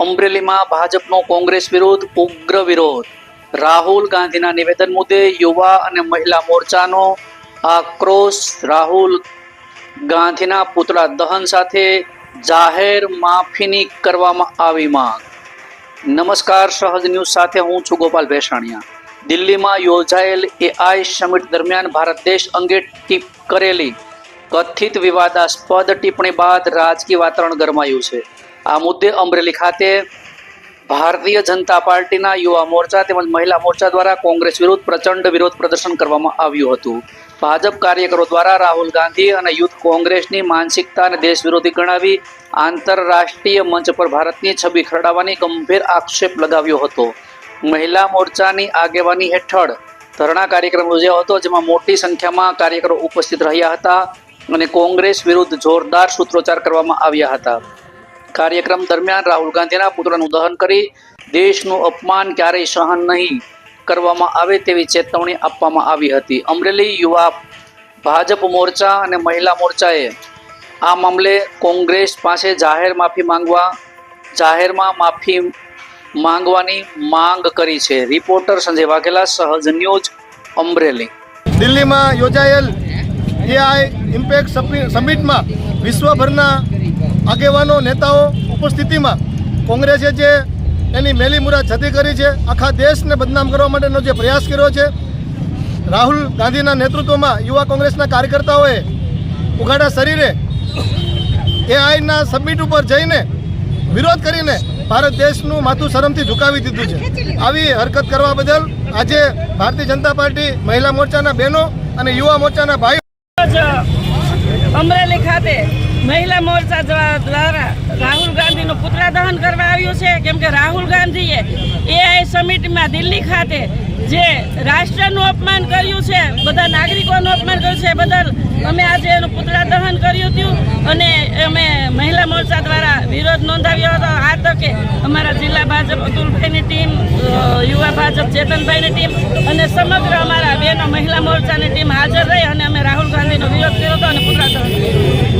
અમરેલીમાં ભાજપનો કોંગ્રેસ વિરુદ્ધ ઉગ્ર વિરોધ. રાહુલ ગાંધીના નિવેદન મુદ્દે યુવા અને મહિલા મોરચાનો આક્રોશ. રાહુલ ગાંધીના પુતળા દહન સાથે જાહેર માફીની કરવામાં આવી માંગ. નમસ્કાર, સહજ ન્યૂઝ સાથે હું છું ગોપાલ ભેસાણીયા. દિલ્હીમાં યોજાયેલ એઆઈ સમિટ દરમિયાન ભારત દેશ અંગે કરેલી કથિત વિવાદાસ્પદ ટિપ્પણી બાદ રાજકીય વાતાવરણ ગરમાયું છે. આ મુદ્દે અમરેલી ખાતે ભારતીય જનતા પાર્ટીના યુવા મોરચા તેમજ મહિલા મોરચા દ્વારા કોંગ્રેસ વિરુદ્ધ પ્રચંડ વિરોધ પ્રદર્શન કરવામાં આવ્યું હતું. ભાજપ કાર્યકરો દ્વારા રાહુલ ગાંધી અને યુથ કોંગ્રેસની માનસિકતાને દેશ વિરોધી ગણાવી આંતરરાષ્ટ્રીય મંચ પર ભારતની છબી ખરડાવવાની ગંભીર આક્ષેપ લગાવ્યો હતો. મહિલા મોરચાની આગેવાની હેઠળ ધરણા કાર્યક્રમ યોજાયો હતો, જેમાં મોટી સંખ્યામાં કાર્યકરો ઉપસ્થિત રહ્યા હતા અને કોંગ્રેસ વિરુદ્ધ જોરદાર સૂત્રોચ્ચાર કરવામાં આવ્યા હતા. કાર્યક્રમ દરમિયાન રાહુલ ગાંધીના પુતળાનું દહન કરી દેશનું અપમાન ક્યારેય સહન નહીં કરવામાં આવે તેવી ચેતવણી આપવામાં આવી હતી. અમરેલી યુવા ભાજપ મોરચા અને મહિલા મોરચાએ આ મામલે કોંગ્રેસ પાસે જાહેરમાં માફી માંગવાની માંગ કરી છે. રિપોર્ટર સંજય વાઘેલા, સહજ ન્યૂઝ, અમરેલી. દિલ્હીમાં યોજાયેલ એઆઈ ઇમ્પેક્ટ સમિટમાં વિશ્વભરના આગેવાનો નેતાઓ ઉપસ્થિતિમાં કોંગ્રેસે જે એની મેલી મુરાદ જતી કરી છે, આખા દેશને બદનામ કરવા માટેનો જે પ્રયાસ કર્યો છે, રાહુલ ગાંધીના નેતૃત્વમાં યુવા કોંગ્રેસના કાર્યકર્તાઓએ ઉઘાડા શરીરે એઆઈના સમિટ ઉપર જઈને વિરોધ કરીને ભારત દેશનું માથું શરમથી ઝુકાવી દીધું છે. આવી હરકત કરવા બદલ આજે ભારતીય જનતા પાર્ટી મહિલા મોરચાના બહેનો અને યુવા મોરચાના ભાઈઓ અમરેલી ખાતે મહિલા મોરચા દ્વારા રાહુલ ગાંધીનું પુતળા દહન કરવા આવ્યું છે. કેમ કે રાહુલ ગાંધીએ એઆઈ સમિટમાં દિલ્હી ખાતે જે રાષ્ટ્રનું અપમાન કર્યું છે, બધા નાગરિકોનું અપમાન કર્યું છે, બદલ અમે આજે એનું પુતળા દહન કર્યું હતું અને અમે મહિલા મોરચા દ્વારા વિરોધ નોંધાવ્યો હતો. આ તકે અમારા જિલ્લા ભાજપ અતુલભાઈની ટીમ, યુવા ભાજપ ચેતનભાઈની ટીમ અને સમગ્ર અમારા બહેનો મહિલા મોરચાની ટીમ હાજર રહી અને અમે રાહુલ ગાંધીનો વિરોધ કર્યો હતો અને પુતળા દહન કર્યું.